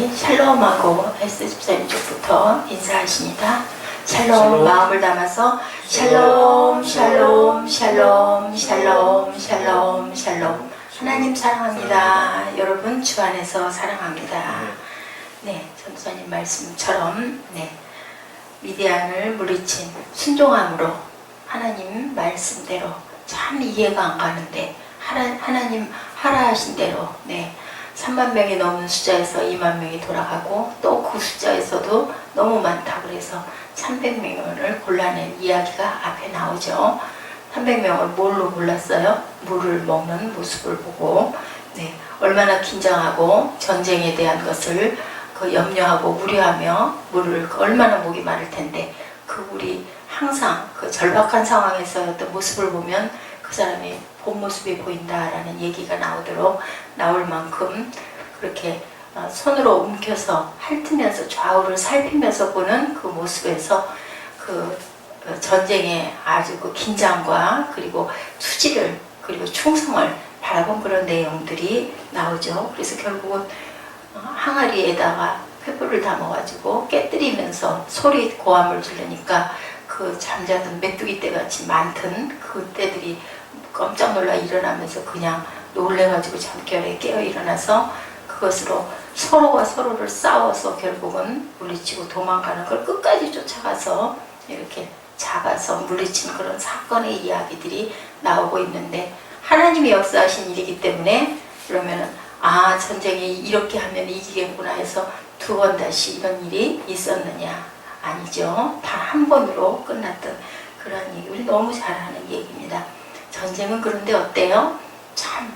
우리 샬롬하고 에스더 집사님 쪽부터 인사하십니다. 샬롬, 마음을 담아서 샬롬 샬롬 샬롬 샬롬 샬롬 샬롬. 하나님 사랑합니다. 여러분 주 안에서 사랑합니다. 네, 전도사님 말씀처럼 미디안을 물리친 순종함으로 하나님 말씀대로 참 이해가 안 가는데 하나님 하라 하신 대로 3만 명이 넘는 숫자에서 2만 명이 돌아가고 또 그 숫자에서도 너무 많다고 그래서 300명을 골라낸 이야기가 앞에 나오죠. 300명을 뭘로 골랐어요? 물을 먹는 모습을 보고 얼마나 긴장하고 전쟁에 대한 것을 염려하고 우려하며 물을 얼마나 목이 마를 텐데 그 물이 항상 그 절박한 상황에서 어떤 모습을 보면 그 사람의 본 모습이 보인다라는 얘기가 나올 만큼 그렇게 손으로 움켜서 핥으면서 좌우를 살피면서 보는 그 모습에서 그 전쟁의 아주 그 긴장과 그리고 투지를 그리고 충성을 바라본 그런 내용들이 나오죠. 그래서 결국은 항아리에다가 횃불을 담아가지고 깨뜨리면서 소리 고함을 지르니까 그 잠자던 메뚜기 떼같이 많던 그 떼들이 깜짝 놀라 일어나면서 그냥 놀래가지고 잠결에 깨어 일어나서 그것으로 서로가 서로를 싸워서 결국은 물리치고 도망가는 걸 끝까지 쫓아가서 이렇게 잡아서 물리친 그런 사건의 이야기들이 나오고 있는데 하나님이 역사하신 일이기 때문에 그러면은 전쟁이 이렇게 하면 이기겠구나 해서 두 번 다시 이런 일이 있었느냐? 아니죠. 단 한 번으로 끝났던 그런 얘기. 우리 너무 잘 아는 얘기입니다. 전쟁은 그런데 어때요? 참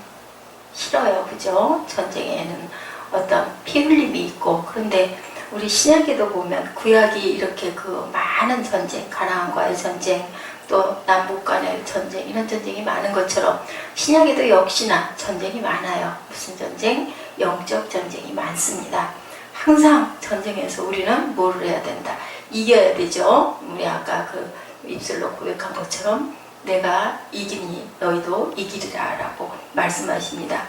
싫어요. 그죠? 전쟁에는 어떤 피 흘림이 있고 그런데 우리 신약에도 보면 구약이 이렇게 그 많은 전쟁, 가나안과의 전쟁 또 남북 간의 전쟁 이런 전쟁이 많은 것처럼 신약에도 역시나 전쟁이 많아요. 무슨 전쟁? 영적 전쟁이 많습니다. 항상 전쟁에서 우리는 뭐를 해야 된다? 이겨야 되죠. 우리 아까 그 입술로 고백한 것처럼 내가 이기니 너희도 이기리라 라고 말씀하십니다.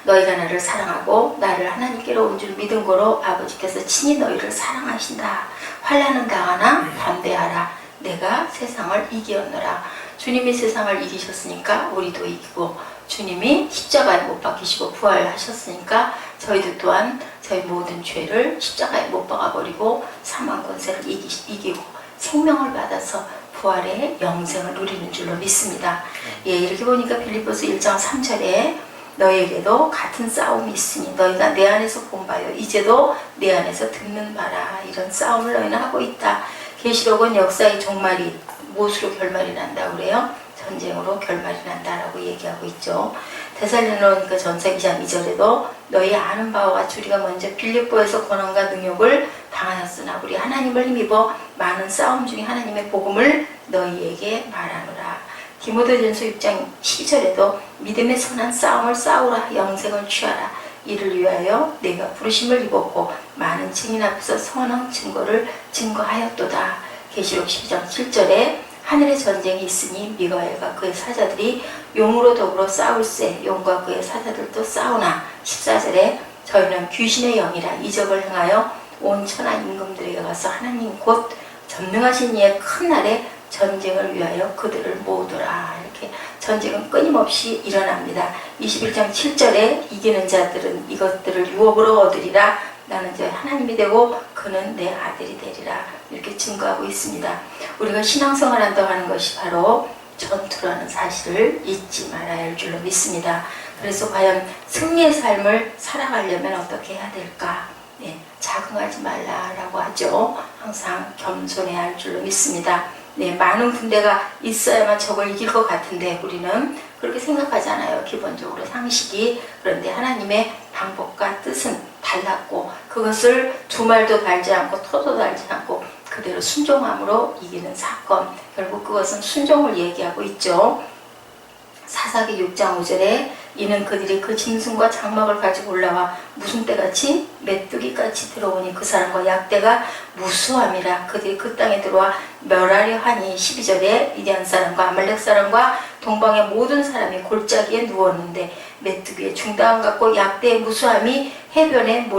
너희가 나를 사랑하고 나를 하나님께로 온 줄 믿은 거로 아버지께서 친히 너희를 사랑하신다. 환난은 당하나 담대하라. 내가 세상을 이기었노라. 주님이 세상을 이기셨으니까 우리도 이기고 주님이 십자가에 못 박히시고 부활하셨으니까 저희도 또한 저희 모든 죄를 십자가에 못 박아버리고 사망 권세를 이기고 생명을 받아서 부활의 영생을 누리는 줄로 믿습니다. 이렇게 보니까 빌립보서 1장 3절에 너희에게도 같은 싸움이 있으니 너희가 내 안에서 본 바요 이제도 내 안에서 듣는 바라. 이런 싸움을 너희는 하고 있다. 계시록은 역사의 종말이 무엇으로 결말이 난다고 그래요? 전쟁으로 결말이 난다라고 얘기하고 있죠. 데살로니가 전서 2장 2절에도 너희 아는 바와 같이 우리가 먼저 빌립보에서 고난과 능욕을 당하였으나 우리 하나님을 힘입어 많은 싸움 중에 하나님의 복음을 너희에게 말하노라. 디모데전서 6장 12절에도 믿음의 선한 싸움을 싸우라. 영생을 취하라. 이를 위하여 내가 부르심을 입었고 많은 증인 앞에서 선한 증거를 증거하였도다. 계시록 12장 7절에 하늘의 전쟁이 있으니 미가엘과 그의 사자들이 용으로 더불어 싸울세. 용과 그의 사자들도 싸우나. 14절에 저희는 귀신의 영이라 이적을 행하여 온 천하 임금들에게 가서 하나님 곧 전능하신 이의 큰 날에 전쟁을 위하여 그들을 모으더라. 이렇게 전쟁은 끊임없이 일어납니다. 21장 7절에 이기는 자들은 이것들을 유업으로 얻으리라. 나는 저 하나님이 되고 그는 내 아들이 되리라. 이렇게 증거하고 있습니다. 우리가 신앙생활 한다고 하는 것이 바로 전투라는 사실을 잊지 말아야 할 줄로 믿습니다. 그래서 과연 승리의 삶을 살아가려면 어떻게 해야 될까? 자긍하지 말라라고 하죠. 항상 겸손해야 할 줄로 믿습니다. 많은 군대가 있어야만 적을 이길 것 같은데 우리는 그렇게 생각하잖아요. 기본적으로 상식이. 그런데 하나님의 방법과 뜻은 달랐고 그것을 두 말도 달지 않고 토도 달지 않고 그대로 순종함으로 이기는 사건. 결국 그것은 순종을 얘기하고 있죠. 사사기 6장 5절에 이는 그들이 그 짐승과 장막을 가지고 올라와 무슨 때같이 메뚜기같이 들어오니 그 사람과 약대가 무수함이라. 그들이 그 땅에 들어와 멸하려 하니. 12절에 미디안 사람과 아말렉 사람과 동방의 모든 사람이 골짜기에 누웠는데 메뚜기의 중당함 같고 약대의 무수함이 해변에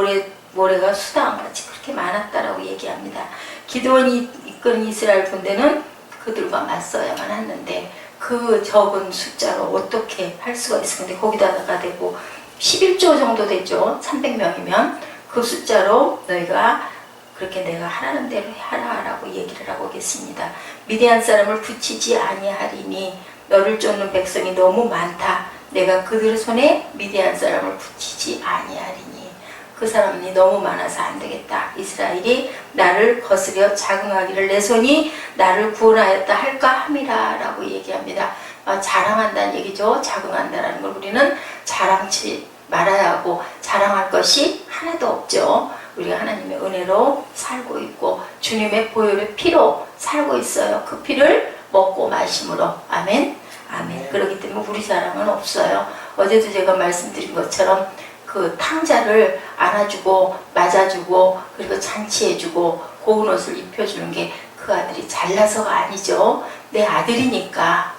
모래가 수당함같이 그렇게 많았다라고 얘기합니다. 기드온이 이끄는 이스라엘 군대는 그들과 맞서야만 했는데 그 적은 숫자로 어떻게 할 수가 있었는데 거기다가 대고 11조 정도 되죠. 300명이면 그 숫자로 너희가 그렇게 내가 하라는 대로 하라라고 얘기를 하고 계십니다. 미디안 사람을 붙이지 아니하리니 너를 쫓는 백성이 너무 많다. 내가 그들 손에 미디안 사람을 붙이지 아니하리니 그 사람이 너무 많아서 안 되겠다. 이스라엘이 나를 거스려 자긍하기를 내 손이 나를 구원하였다 할까 함이라 라고 얘기합니다. 자랑한다는 얘기죠. 자긍한다라는 걸 우리는 자랑치 말아야 하고 자랑할 것이 하나도 없죠. 우리가 하나님의 은혜로 살고 있고 주님의 보혈의 피로 살고 있어요. 그 피를 먹고 마심으로 아멘 아멘. 그렇기 때문에 우리 자랑은 없어요. 어제도 제가 말씀드린 것처럼 그 탕자를 안아주고 맞아주고 그리고 잔치해주고 고운 옷을 입혀주는 게 그 아들이 잘나서가 아니죠. 내 아들이니까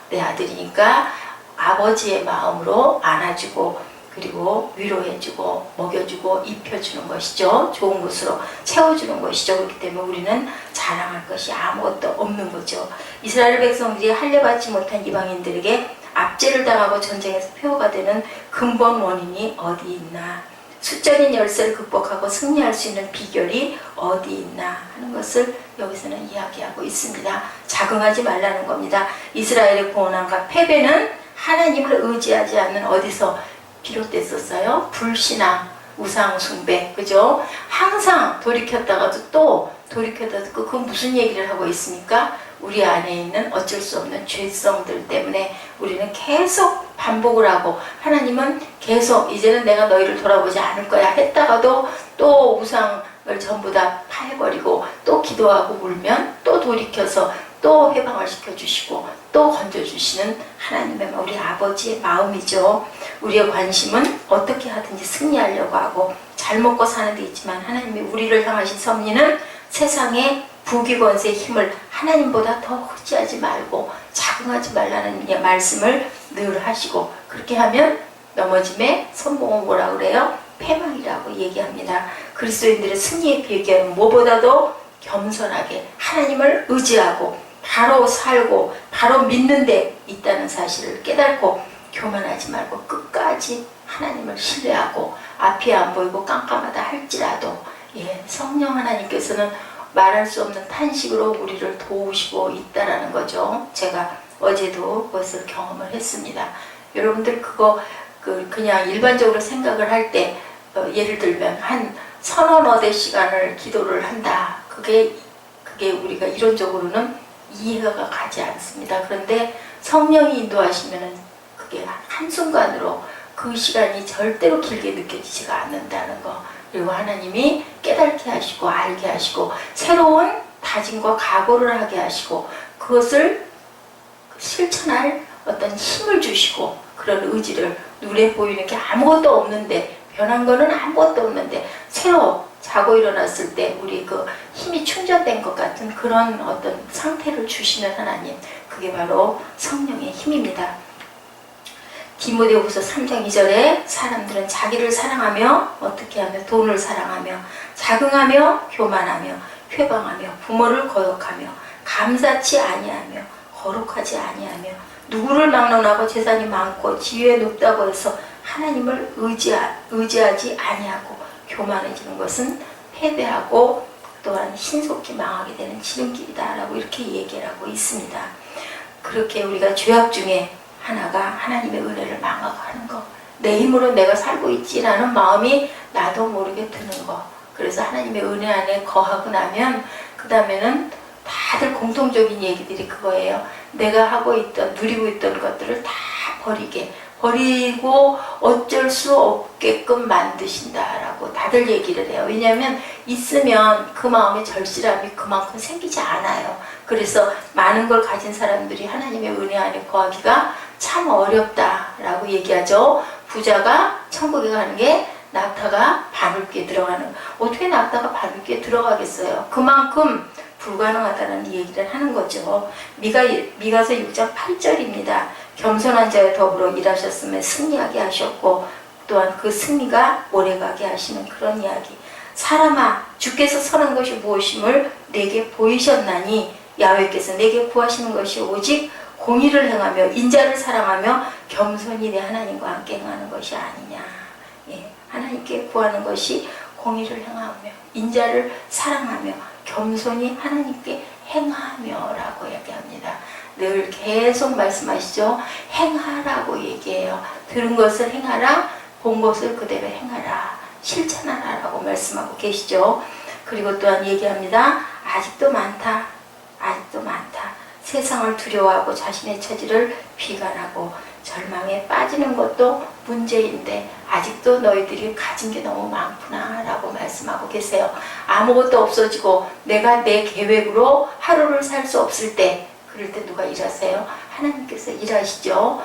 아버지의 마음으로 안아주고 그리고 위로해주고 먹여주고 입혀주는 것이죠. 좋은 것으로 채워주는 것이죠. 그렇기 때문에 우리는 자랑할 것이 아무것도 없는 거죠. 이스라엘 백성들이 할례받지 못한 이방인들에게 압제를 당하고 전쟁에서 표어가 되는 근본 원인이 어디 있나, 수적인 열세를 극복하고 승리할 수 있는 비결이 어디 있나 하는 것을 여기서는 이야기하고 있습니다. 자긍하지 말라는 겁니다. 이스라엘의 고난과 패배는 하나님을 의지하지 않는 어디서 비롯됐었어요? 불신앙, 우상숭배, 그죠? 항상 돌이켰다가도 또 돌이켰다도 그 무슨 얘기를 하고 있습니까? 우리 안에 있는 어쩔 수 없는 죄성들 때문에 우리는 계속 반복을 하고 하나님은 계속 이제는 내가 너희를 돌아보지 않을 거야 했다가도 또 우상을 전부 다 파해버리고 또 기도하고 울면 또 돌이켜서 또 해방을 시켜주시고 또 건져주시는 하나님의 우리 아버지의 마음이죠. 우리의 관심은 어떻게 하든지 승리하려고 하고 잘 먹고 사는 데 있지만 하나님이 우리를 향하신 섭리는 세상의 부귀권세의 힘을 하나님보다 더 의지하지 말고 자긍하지 말라는 말씀을 늘 하시고 그렇게 하면 넘어짐의 선봉은 뭐라 그래요? 패망이라고 얘기합니다. 그리스도인들의 승리의 비결은 무엇보다도 겸손하게 하나님을 의지하고 바로 살고 바로 믿는 데 있다는 사실을 깨닫고 교만하지 말고 끝까지 하나님을 신뢰하고 앞이 안 보이고 깜깜하다 할지라도 성령 하나님께서는 말할 수 없는 탄식으로 우리를 도우시고 있다라는 거죠. 제가 어제도 그것을 경험을 했습니다. 여러분들 그거 그냥 일반적으로 생각을 할 때 예를 들면 한 서너 대 시간을 기도를 한다. 그게 우리가 이론적으로는 이해가 가지 않습니다. 그런데 성령이 인도하시면은 그게 한순간으로 그 시간이 절대로 길게 느껴지지가 않는다는 거. 그리고 하나님이 깨닫게 하시고 알게 하시고 새로운 다짐과 각오를 하게 하시고 그것을 실천할 어떤 힘을 주시고 그런 의지를 눈에 보이는 게 아무것도 없는데 변한 거는 아무것도 없는데 새로 자고 일어났을 때 우리 그 힘이 충전된 것 같은 그런 어떤 상태를 주시는 하나님, 그게 바로 성령의 힘입니다. 디모데후서 3장 2절에 사람들은 자기를 사랑하며 어떻게 하며 돈을 사랑하며 자긍하며 교만하며 회방하며 부모를 거역하며 감사치 아니하며 거룩하지 아니하며 누구를 막론하고 재산이 많고 지위에 높다고 해서 하나님을 의지하지 아니하고 교만해지는 것은 패배하고 또한 신속히 망하게 되는 지름길이다 라고 이렇게 얘기를 하고 있습니다. 그렇게 우리가 죄악 중에 하나가 하나님의 은혜를 망각하는 거, 내 힘으로 내가 살고 있지라는 마음이 나도 모르게 드는 거. 그래서 하나님의 은혜 안에 거하고 나면 그 다음에는 다들 공통적인 얘기들이 그거예요. 내가 하고 있던 누리고 있던 것들을 다 버리고 어쩔 수 없게끔 만드신다라고 다들 얘기를 해요. 왜냐하면 있으면 그 마음의 절실함이 그만큼 생기지 않아요. 그래서 많은 걸 가진 사람들이 하나님의 은혜 안에 거하기가 참 어렵다라고 얘기하죠. 부자가 천국에 가는 게 낙타가 바늘귀에 들어가는, 어떻게 낙타가 바늘귀에 들어가겠어요? 그만큼 불가능하다는 얘기를 하는 거죠. 미가서 6장 8절입니다. 겸손한 자에 더불어 일하셨으면 승리하게 하셨고 또한 그 승리가 오래가게 하시는 그런 이야기. 사람아 주께서 선한 것이 무엇임을 내게 보이셨나니 야훼께서 내게 구하시는 것이 오직 공의를 행하며 인자를 사랑하며 겸손히 내 하나님과 함께 행하는 것이 아니냐. 예, 하나님께 구하는 것이 공의를 행하며 인자를 사랑하며 겸손히 하나님께 행하며라고 얘기합니다. 늘 계속 말씀하시죠. 행하라고 얘기해요. 들은 것을 행하라, 본 것을 그대로 행하라, 실천하라라고 말씀하고 계시죠. 그리고 또한 얘기합니다. 아직도 많다. 아직도 많다. 세상을 두려워하고 자신의 처지를 비관하고 절망에 빠지는 것도 문제인데 아직도 너희들이 가진 게 너무 많구나 라고 말씀하고 계세요. 아무것도 없어지고 내가 내 계획으로 하루를 살 수 없을 때, 그럴 때 누가 일하세요? 하나님께서 일하시죠.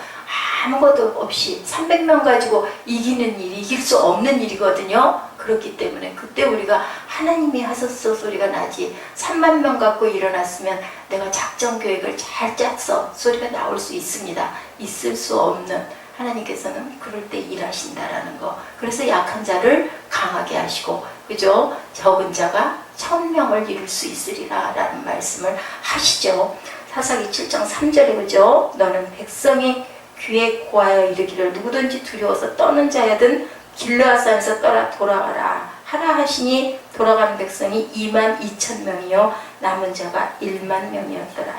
아무것도 없이 300명 가지고 이기는 일이 이길 수 없는 일이거든요. 그렇기 때문에 그때 우리가 하나님이 하소서 소리가 나지, 3만 명 갖고 일어났으면 내가 작전 계획을 잘 짰어 소리가 나올 수 있습니다. 있을 수 없는 하나님께서는 그럴 때 일하신다라는 거. 그래서 약한 자를 강하게 하시고, 그죠? 적은 자가 1000명을 이룰 수 있으리라 라는 말씀을 하시죠. 사사기 7장 3절에 그죠? 너는 백성이 귀에 고하여 이르기를 누구든지 두려워서 떠는 자여든 길르앗산에서 떠나 돌아가라 하라 하시니 돌아가는 백성이 22,000명이요 남은 자가 10,000명이었더라.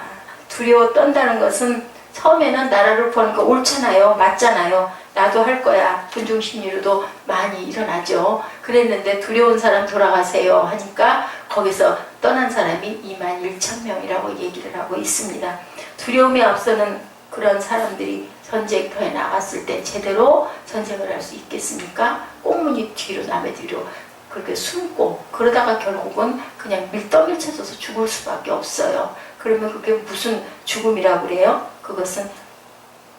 두려워 떤다는 것은 처음에는 나라를 보니까 옳잖아요. 맞잖아요. 나도 할 거야. 군중심리로도 많이 일어나죠. 그랬는데 두려운 사람 돌아가세요 하니까 거기서 떠난 사람이 21,000명이라고 얘기를 하고 있습니다. 두려움에 앞서는 그런 사람들이 전쟁터에 나갔을 때 제대로 전쟁을 할 수 있겠습니까? 꽁무니 뒤로 남의 뒤로 그렇게 숨고 그러다가 결국은 그냥 밀떡을 쳐져서 죽을 수밖에 없어요. 그러면 그게 무슨 죽음이라고 그래요? 그것은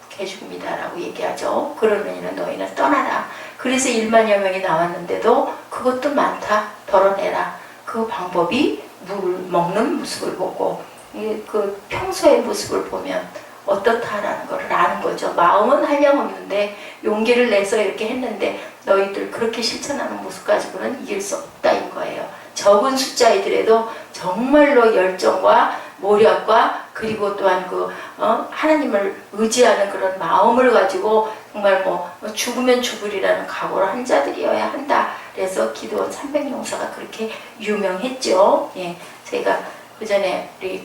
개죽음이다라고 얘기하죠. 그러면 너희는 떠나라. 그래서 1만여 명이 나왔는데도 그것도 많다. 덜어내라. 그 방법이 물 먹는 모습을 보고 그 평소의 모습을 보면 어떻다라는 걸 아는 거죠. 마음은 한량없는데 용기를 내서 이렇게 했는데 너희들 그렇게 실천하는 모습 가지고는 이길 수 없다인 거예요. 적은 숫자이더라도 정말로 열정과 모략과 그리고 또한 하나님을 의지하는 그런 마음을 가지고 정말 죽으면 죽으리라는 각오를 한 자들이어야 한다. 그래서 기드온 300용사가 그렇게 유명했죠. 예, 제가 그 전에 우리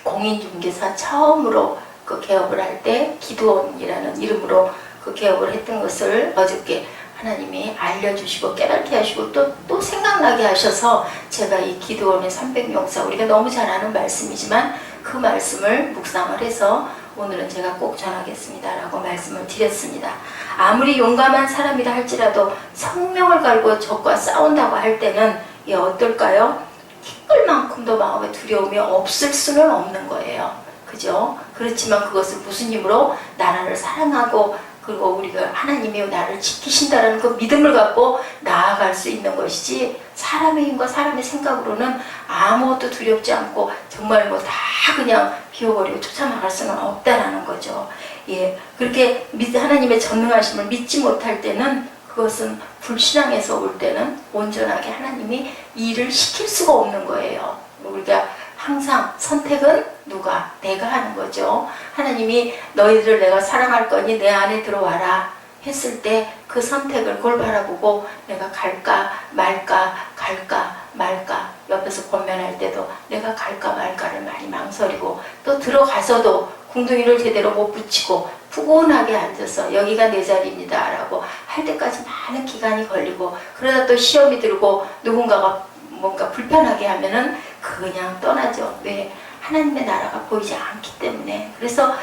공인중개사 처음으로 그 개업을 할 때 기드온이라는 이름으로 그 개업을 했던 것을 어저께 하나님이 알려주시고 깨닫게 하시고 또 생각나게 하셔서 제가 이 기드온의 300용사, 우리가 너무 잘 아는 말씀이지만 그 말씀을 묵상을 해서 오늘은 제가 꼭 전하겠습니다 라고 말씀을 드렸습니다. 아무리 용감한 사람이라 할지라도 성명을 걸고 적과 싸운다고 할 때는 어떨까요? 티끌만큼도 마음에 두려움이 없을 수는 없는 거예요. 그죠? 그렇지만 그것을 무슨 힘으로? 나라를 사랑하고 그리고 우리가 하나님이 나를 지키신다는 그 믿음을 갖고 나아갈 수 있는 것이지, 사람의 힘과 사람의 생각으로는 아무것도 두렵지 않고 정말 다 그냥 비워버리고 쫓아나갈 수는 없다라는 거죠. 예, 그렇게 하나님의 전능하심을 믿지 못할 때는, 그것은 불신앙에서 올 때는 온전하게 하나님이 일을 시킬 수가 없는 거예요. 우리가 항상 선택은 누가? 내가 하는 거죠. 하나님이 너희들을 내가 사랑할 거니 내 안에 들어와라 했을 때 그 선택을 그걸 바라보고 내가 갈까 말까 갈까 말까, 옆에서 권면할 때도 내가 갈까 말까를 많이 망설이고, 또 들어가서도 궁둥이를 제대로 못 붙이고 푸근하게 앉아서 여기가 내 자리입니다 라고 할 때까지 많은 기간이 걸리고, 그러다 또 시험이 들고 누군가가 뭔가 불편하게 하면은 그냥 떠나죠. 왜? 하나님의 나라가 보이지 않기 때문에. 그래서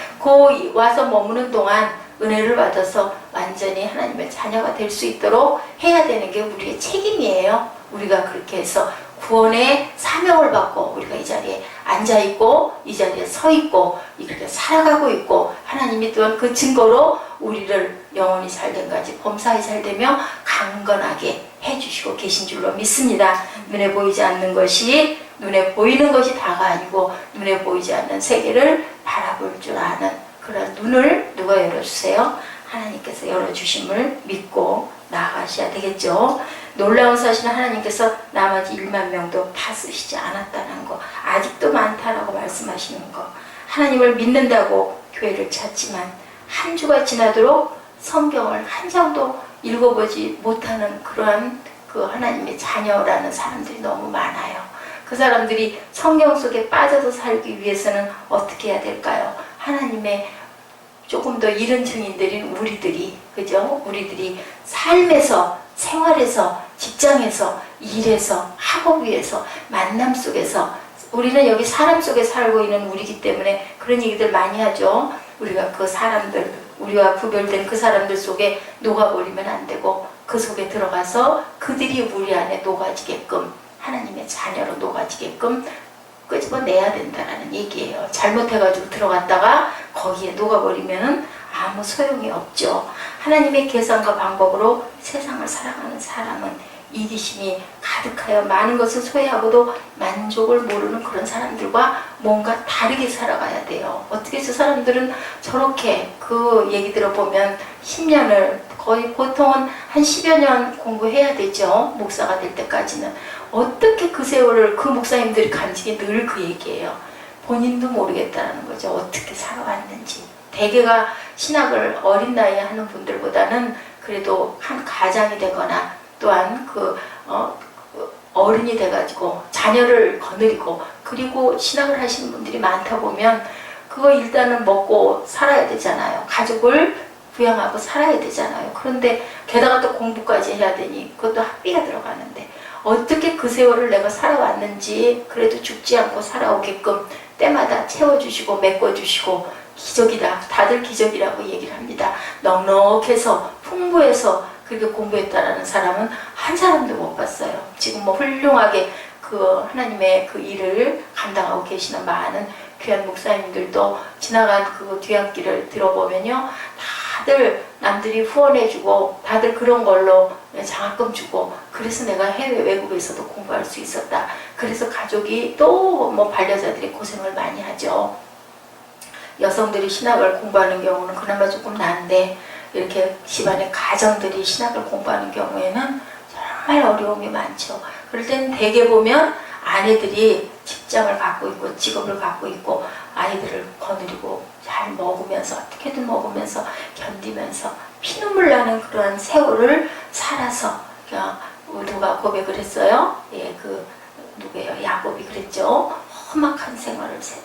와서 머무는 동안 은혜를 받아서 완전히 하나님의 자녀가 될 수 있도록 해야 되는 게 우리의 책임이에요. 우리가 그렇게 해서 구원의 사명을 받고 우리가 이 자리에 앉아있고 이 자리에 서있고 이렇게 살아가고 있고, 하나님이 또한 그 증거로 우리를 영원히 살된까지 범사히 살되며 강건하게 해주시고 계신 줄로 믿습니다. 눈에 보이지 않는 것이, 눈에 보이는 것이 다가 아니고 눈에 보이지 않는 세계를 바라볼 줄 아는 그런 눈을 누가 열어주세요? 하나님께서 열어주심을 믿고 나아가셔야 되겠죠. 놀라운 사실은 하나님께서 나머지 1만 명도 다 쓰시지 않았다는 거, 아직도 많다라고 말씀하시는 거. 하나님을 믿는다고 교회를 찾지만 한 주가 지나도록 성경을 한 장도 읽어보지 못하는 그러한 그 하나님의 자녀라는 사람들이 너무 많아요. 그 사람들이 성경 속에 빠져서 살기 위해서는 어떻게 해야 될까요? 하나님의 조금 더 이른 증인들인 우리들이, 그죠? 우리들이 삶에서, 생활에서, 직장에서, 일에서, 학업위에서, 만남 속에서, 우리는 여기 사람 속에 살고 있는 우리이기 때문에 그런 얘기들 많이 하죠. 우리가 그 사람들, 우리와 구별된 그 사람들 속에 녹아버리면 안 되고 그 속에 들어가서 그들이 우리 안에 녹아지게끔, 하나님의 자녀로 녹아지게끔 끄집어내야 된다는 얘기예요. 잘못해가지고 들어갔다가 거기에 녹아버리면 아무 소용이 없죠. 하나님의 계산과 방법으로 세상을 살아가는 사람은 이기심이 가득하여 많은 것을 소유하고도 만족을 모르는 그런 사람들과 뭔가 다르게 살아가야 돼요. 어떻게 저 사람들은 저렇게, 그 얘기 들어보면 10년을, 거의 보통은 한 10여 년 공부해야 되죠. 목사가 될 때까지는. 어떻게 그 세월을 그 목사님들이 간직이 늘 그 얘기예요. 본인도 모르겠다는 거죠. 어떻게 살아왔는지. 대개가 신학을 어린 나이에 하는 분들보다는 그래도 한 가장이 되거나 또한 어른이 돼가지고 자녀를 거느리고 그리고 신학을 하시는 분들이 많다 보면 그거 일단은 먹고 살아야 되잖아요. 가족을 부양하고 살아야 되잖아요. 그런데 게다가 또 공부까지 해야 되니 그것도 학비가 들어가는데 어떻게 그 세월을 내가 살아왔는지 그래도 죽지 않고 살아오게끔 때마다 채워주시고 메꿔주시고 기적이다. 다들 기적이라고 얘기를 합니다. 넉넉해서 풍부해서 그렇게 공부했다라는 사람은 한 사람도 못 봤어요. 지금 뭐 훌륭하게 그 하나님의 그 일을 감당하고 계시는 많은 귀한 목사님들도 지나간 그 뒤안길을 들어보면요. 다들 남들이 후원해주고 다들 그런 걸로 장학금 주고 그래서 내가 해외 외국에서도 공부할 수 있었다. 그래서 가족이 또 뭐 반려자들이 고생을 많이 하죠. 여성들이 신학을 공부하는 경우는 그나마 조금 나은데 이렇게 집안의 가정들이 신학을 공부하는 경우에는 정말 어려움이 많죠. 그럴 땐 대개 보면 아내들이 직장을 갖고 있고 직업을 갖고 있고 아이들을 거느리고 잘 먹으면서 어떻게든 먹으면서 견디면서 피눈물 나는 그러한 세월을 살아서 누가 고백을 했어요? 예, 그 누구예요? 야곱이 그랬죠. 험악한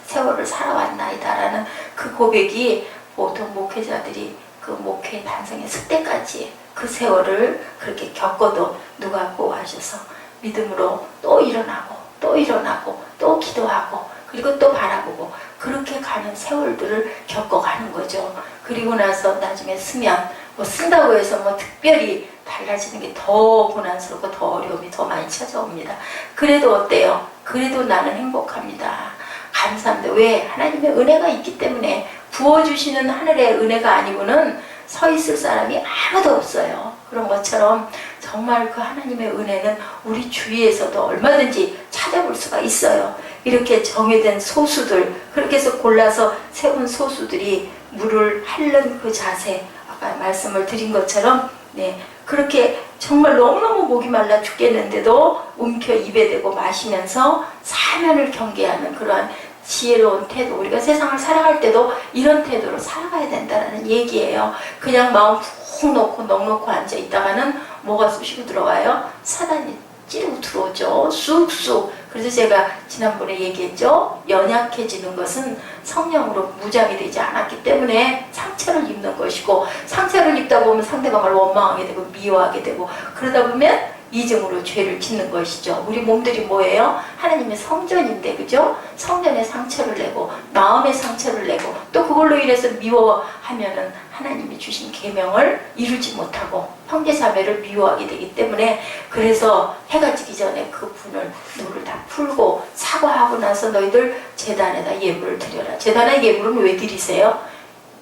세월을 살아왔나이다라는 그 고백이 보통 목회자들이 그 목회 탄생했을 때까지 그 세월을 그렇게 겪어도 누가 보호하셔서 믿음으로 또 일어나고 또 일어나고 또 기도하고 그리고 또 바라보고 그렇게 가는 세월들을 겪어가는 거죠. 그리고 나서 나중에 쓰면 뭐 쓴다고 해서 뭐 특별히 달라지는 게 더 고난스럽고 더 어려움이 더 많이 찾아옵니다. 그래도 어때요? 그래도 나는 행복합니다. 감사합니다. 왜? 하나님의 은혜가 있기 때문에 부어주시는 하늘의 은혜가 아니고는 서 있을 사람이 아무도 없어요. 그런 것처럼 정말 그 하나님의 은혜는 우리 주위에서도 얼마든지 찾아볼 수가 있어요. 이렇게 정해된 소수들, 그렇게 해서 골라서 세운 소수들이 물을 핥는 그 자세, 아까 말씀을 드린 것처럼 네, 그렇게 정말 너무너무 목이 말라 죽겠는데도 움켜 입에 대고 마시면서 사면을 경계하는 그러한 지혜로운 태도, 우리가 세상을 살아갈 때도 이런 태도로 살아가야 된다는 얘기예요. 그냥 마음 푹 놓고 넉넉히 앉아 있다가는 뭐가 쑤시고 들어와요? 사단이 찌르고 들어오죠. 쑥쑥. 그래서 제가 지난번에 얘기했죠. 연약해지는 것은 성령으로 무장이 되지 않았기 때문에 상처를 입는 것이고 상처를 입다 보면 상대방을 원망하게 되고 미워하게 되고 그러다 보면 이중으로 죄를 짓는 것이죠. 우리 몸들이 뭐예요? 하나님의 성전인데, 그죠? 성전에 상처를 내고 마음의 상처를 내고 또 그걸로 인해서 미워하면은 하나님이 주신 계명을 이루지 못하고 형제자매를 미워하게 되기 때문에 그래서 해가 지기 전에 그 분을 노를 다 풀고 사과하고 나서 너희들 제단에다 예물을 드려라. 제단에 예물은 왜 드리세요?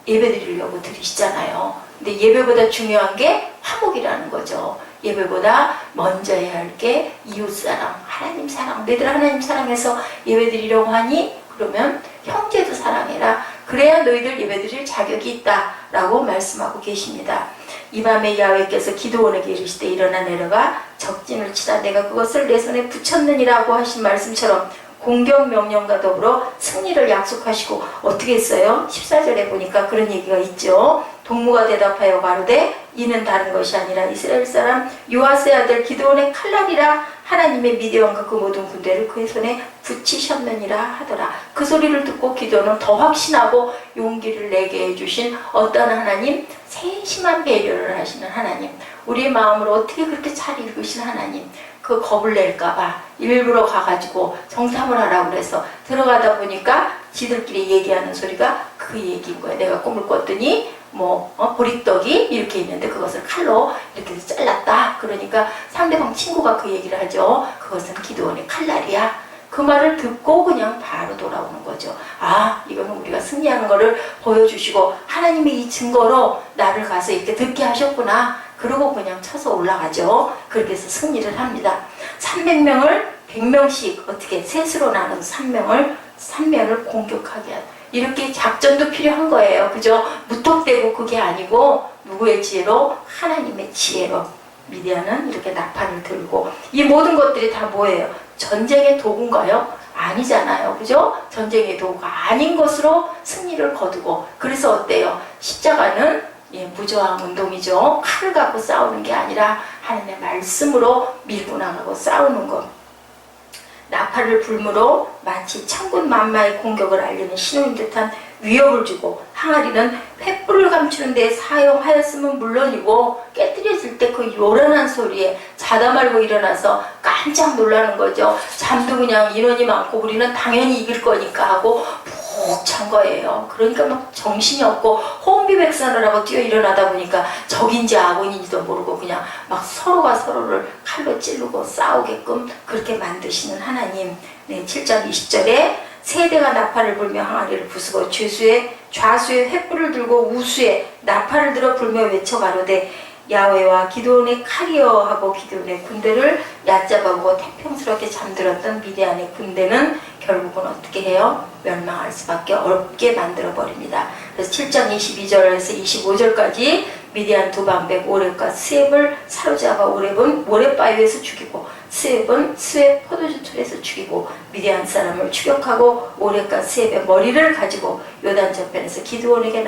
예배 드리려고 드리시잖아요. 근데 예배보다 중요한 게 화목이라는 거죠. 예배보다 먼저 해야 할 게 이웃사랑, 하나님 사랑. 너희들 하나님 사랑해서 예배 드리려고 하니? 그러면 형제도 사랑해라. 그래야 너희들 예배드릴 자격이 있다라고 말씀하고 계십니다. 이 밤에 야훼께서 기드온에게 이르시되 일어나 내려가 적진을 치라 내가 그것을 내 손에 붙였느니라고 하신 말씀처럼 공격 명령과 더불어 승리를 약속하시고 어떻게 했어요? 14절에 보니까 그런 얘기가 있죠. 동무가 대답하여 가로되 이는 다른 것이 아니라 이스라엘 사람 요아스의 아들 기드온의 칼날이라 하나님의 미디안과 그 모든 군대를 그의 손에 붙이셨느니라 하더라. 그 소리를 듣고 기드온은 더 확신하고 용기를 내게 해주신 어떤 하나님? 세심한 배려를 하시는 하나님, 우리의 마음을 어떻게 그렇게 잘 읽으신 하나님, 그 겁을 낼까봐 일부러 가가지고 정탐을 하라고 그래서 들어가다 보니까 지들끼리 얘기하는 소리가 그 얘기인 거야. 내가 꿈을 꿨더니 보리떡이 이렇게 있는데 그것을 칼로 이렇게 해서 잘랐다. 그러니까 상대방 친구가 그 얘기를 하죠. 그것은 기드온의 칼날이야. 그 말을 듣고 그냥 바로 돌아오는 거죠. 아, 이거는 우리가 승리하는 거를 보여주시고 하나님이 이 증거로 나를 가서 이렇게 듣게 하셨구나. 그러고 그냥 쳐서 올라가죠. 그렇게 해서 승리를 합니다. 300명을 100명씩 어떻게 셋으로 나눠서 3면을 공격하게 하는 이렇게 작전도 필요한 거예요. 그죠? 무턱대고 그게 아니고 누구의 지혜로? 하나님의 지혜로 미디안은 이렇게 나팔을 들고 이 모든 것들이 다 뭐예요? 전쟁의 도구인가요? 아니잖아요. 그죠? 전쟁의 도구가 아닌 것으로 승리를 거두고 그래서 어때요? 십자가는 무저항 운동이죠. 칼을 갖고 싸우는 게 아니라 하나님의 말씀으로 밀고 나가고 싸우는 것. 나팔을 불므로 마치 천군 만마의 공격을 알리는 신호인 듯한 위협을 주고 항아리는 횃불을 감추는 데 사용하였으면 물론이고 깨뜨려질 때 그 요란한 소리에 자다 말고 일어나서 깜짝 놀라는 거죠. 잠도 그냥 인원이 많고 우리는 당연히 이길 거니까 하고 푹 잔 거예요. 그러니까 막 정신이 없고 혼비백산을 하고 뛰어 일어나다 보니까 적인지 악인인지도 모르고 그냥 막 서로가 서로를 칼로 찌르고 싸우게끔 그렇게 만드시는 하나님. 7장 20절에 세대가 나팔을 불며 항아리를 부수고 좌수에 횃불을 들고 우수에 나팔을 들어 불며 외쳐 가로되 야훼와 기드온의 칼이여 하고 기드온의 군대를 얕잡아보고 태평스럽게 잠들었던 미디안의 군대는 결국은 어떻게 해요? 멸망할 수밖에 없게 만들어버립니다. 그래서 7장 22절에서 25절까지 미디안 두 방백 오렙과 스웹을 사로잡아 오렙은 모렙바위에서 죽이고 스웹은 스웹 포도주틀에서 죽이고 미디안 사람을 추격하고 오렙과 스웹의 머리를 가지고 요단 저편에서 기드온에게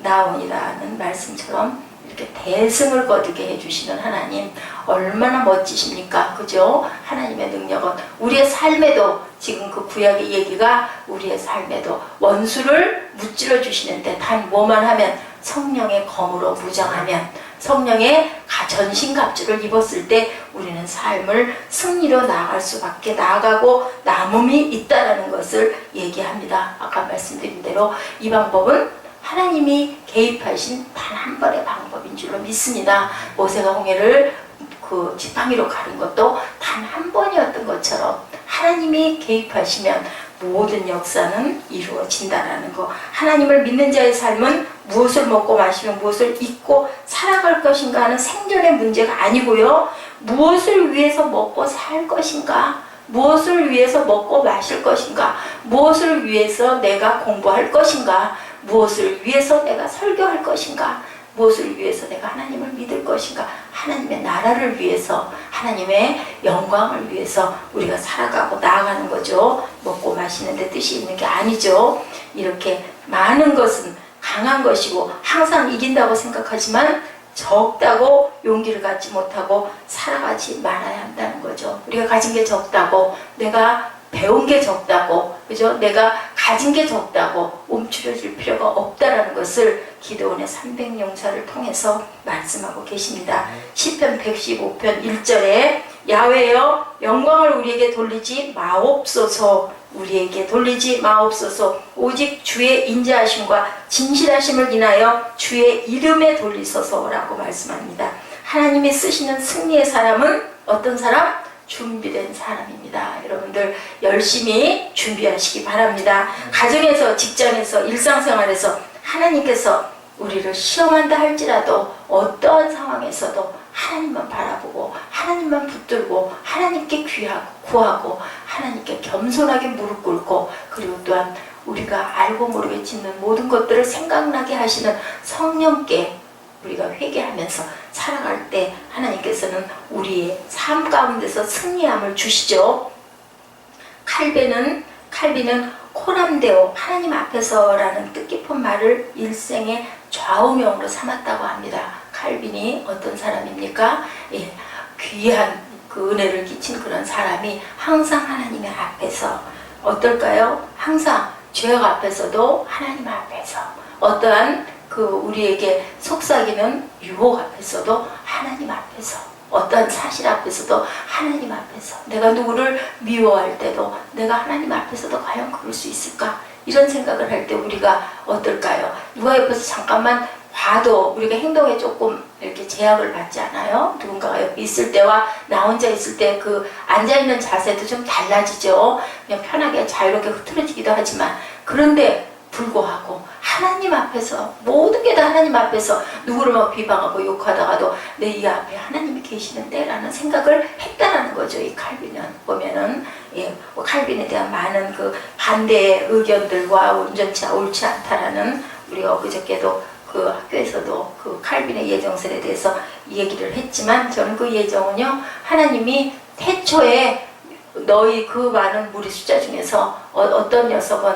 나오니라는 말씀처럼 이렇게 대승을 거두게 해주시는 하나님 얼마나 멋지십니까? 그죠? 하나님의 능력은 우리의 삶에도 지금 그 구약의 얘기가 우리의 삶에도 원수를 무찔러 주시는데 단 뭐만 하면 성령의 검으로 무장하면 성령의 전신갑주를 입었을 때 우리는 삶을 승리로 나아갈 수밖에 나아가고 남음이 있다는 것을 얘기합니다. 아까 말씀드린 대로 이 방법은 하나님이 개입하신 단 한 번의 방법인 줄로 믿습니다. 모세가 홍해를 그 지팡이로 가른 것도 단 한 번이었던 것처럼 하나님이 개입하시면 모든 역사는 이루어진다라는 거. 하나님을 믿는 자의 삶은 무엇을 먹고 마시면 무엇을 입고 살아갈 것인가 하는 생존의 문제가 아니고요. 무엇을 위해서 먹고 살 것인가, 무엇을 위해서 먹고 마실 것인가, 무엇을 위해서 내가 공부할 것인가, 무엇을 위해서 내가 설교할 것인가, 무엇을 위해서 내가 하나님을 믿을 것인가, 하나님의 나라를 위해서, 하나님의 영광을 위해서 우리가 살아가고 나아가는 거죠. 먹고 마시는 데 뜻이 있는 게 아니죠. 이렇게 많은 것은 강한 것이고 항상 이긴다고 생각하지만 적다고 용기를 갖지 못하고 살아가지 말아야 한다는 거죠. 우리가 가진 게 적다고, 내가 배운 게 적다고, 그죠? 내가 가진 게 적다고 움츠려질 필요가 없다라는 것을 기드온의 300용사를 통해서 말씀하고 계십니다. 시편 115편 1절에 야훼여 영광을 우리에게 돌리지 마옵소서, 우리에게 돌리지 마옵소서, 오직 주의 인자하심과 진실하심을 인하여 주의 이름에 돌리소서라고 말씀합니다. 하나님이 쓰시는 승리의 사람은 어떤 사람? 준비된 사람입니다. 여러분들 열심히 준비하시기 바랍니다. 가정에서, 직장에서, 일상생활에서 하나님께서 우리를 시험한다 할지라도 어떠한 상황에서도 하나님만 바라보고 하나님만 붙들고 하나님께 구하고 하나님께 겸손하게 무릎 꿇고, 그리고 또한 우리가 알고 모르게 짓는 모든 것들을 생각나게 하시는 성령께 우리가 회개하면서 살아갈 때 하나님께서는 우리의 삶 가운데서 승리함을 주시죠. 칼빈은 코람데오 하나님 앞에서라는 뜻깊은 말을 일생의 좌우명으로 삼았다고 합니다. 칼빈이 어떤 사람입니까? 예, 귀한 그 은혜를 끼친 그런 사람이 항상 하나님의 앞에서 어떨까요? 항상 죄악 앞에서도 하나님 앞에서 어떠한 그 우리에게 속삭이는 유혹 앞에서도 하나님 앞에서 어떠한 사실 앞에서도 하나님 앞에서 내가 누구를 미워할 때도 내가 하나님 앞에서도 과연 그럴 수 있을까? 이런 생각을 할 때 우리가 어떨까요? 누가 옆에서 잠깐만 봐도 우리가 행동에 조금 이렇게 제약을 받지 않아요? 누군가가 옆에 있을 때와 나 혼자 있을 때 그 앉아있는 자세도 좀 달라지죠. 그냥 편하게 자유롭게 흐트러지기도 하지만 그런데 불구하고 하나님 앞에서 모든 게 다 하나님 앞에서 누구를 막 비방하고 욕하다가도 내 이 앞에 하나님이 계시는데 라는 생각을 했다라는 거죠. 이 칼빈은 보면은 칼빈에 대한 많은 그 반대의 의견들과 옳지 않다라는 우리가 엊그저께도 그 학교에서도 그 칼빈의 예정설에 대해서 얘기를 했지만 저는 그 예정은요 하나님이 태초에 너희 그 많은 무리 숫자 중에서 어떤 녀석은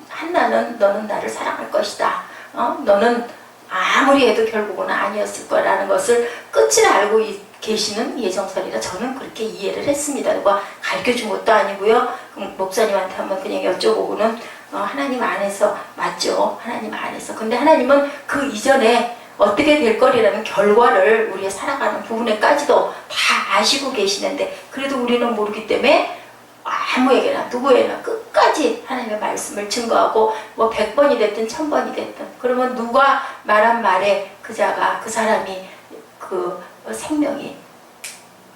한나는 너는 나를 사랑할 것이다. 너는 아무리 해도 결국은 아니었을 거라는 것을 끝을 알고 계시는 예정설이라 저는 그렇게 이해를 했습니다. 누가 가르쳐준 것도 아니고요. 목사님한테 한번 그냥 여쭤보고는 하나님 안에서 맞죠. 하나님 안에서. 근데 하나님은 그 이전에 어떻게 될 거리라는 결과를 우리의 살아가는 부분에까지도 다 아시고 계시는데 그래도 우리는 모르기 때문에 아무에게나 누구에게나 끝까지 하나님의 말씀을 증거하고 뭐 100번이 됐든 1000번이 됐든 그러면 누가 말한 말에 그 사람이 그 생명이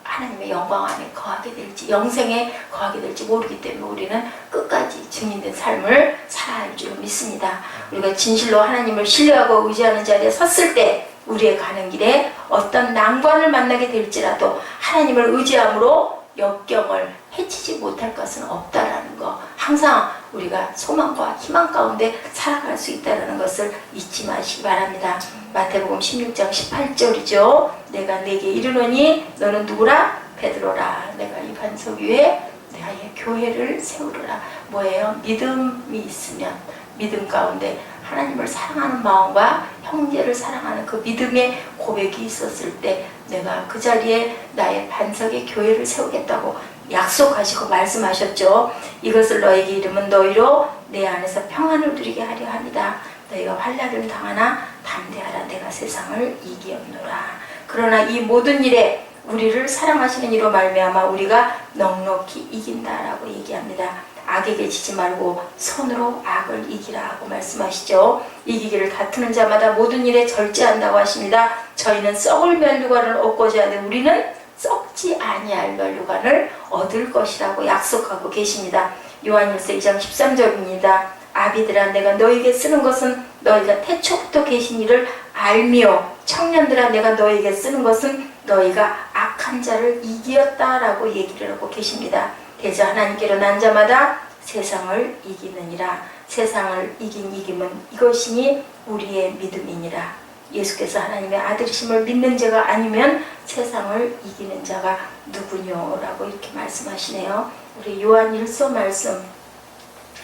하나님의 영광 안에 거하게 될지 영생에 거하게 될지 모르기 때문에 우리는 끝까지 증인된 삶을 살아야 할 줄 믿습니다. 우리가 진실로 하나님을 신뢰하고 의지하는 자리에 섰을 때 우리의 가는 길에 어떤 난관을 만나게 될지라도 하나님을 의지함으로 역경을 해치지 못할 것은 없다라는 거 항상 우리가 소망과 희망 가운데 살아갈 수 있다는 것을 잊지 마시기 바랍니다. 마태복음 16장 18절이죠. 내가 네게 이르노니 너는 누구라? 베드로라. 내가 이 반석 위에 나의 교회를 세우리라. 뭐예요? 믿음이 있으면 믿음 가운데 하나님을 사랑하는 마음과 형제를 사랑하는 그 믿음의 고백이 있었을 때 내가 그 자리에 나의 반석의 교회를 세우겠다고 약속하시고 말씀하셨죠. 이것을 너에게 이르면 너희로 내 안에서 평안을 누리게 하려 합니다. 너희가 환난을 당하나 담대하라. 내가 세상을 이기었노라. 그러나 이 모든 일에 우리를 사랑하시는 이로 말미암아 우리가 넉넉히 이긴다라고 얘기합니다. 악에게 지지 말고 손으로 악을 이기라 하고 말씀하시죠. 이기기를 다투는 자마다 모든 일에 절제한다고 하십니다. 저희는 썩을 면류관을 얻고자 하되 우리는 썩지 아니할 면류관을 얻을 것이라고 약속하고 계십니다. 요한일서 2장 13절입니다. 아비들아 내가 너에게 쓰는 것은 너희가 태초부터 계신 이를 알미요 청년들아 내가 너에게 쓰는 것은 너희가 악한 자를 이기었다라고 얘기를 하고 계십니다. 대저 하나님께로 난 자마다 세상을 이기느니라. 세상을 이긴 이김은 이것이니 우리의 믿음이니라. 예수께서 하나님의 아들이심을 믿는 자가 아니면 세상을 이기는 자가 누구뇨? 라고 이렇게 말씀하시네요. 우리 요한일서 말씀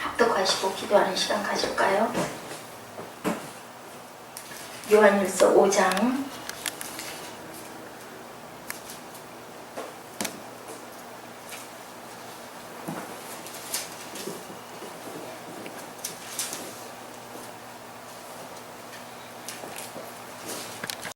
합독하시고 기도하는 시간 가질까요? 요한일서 5장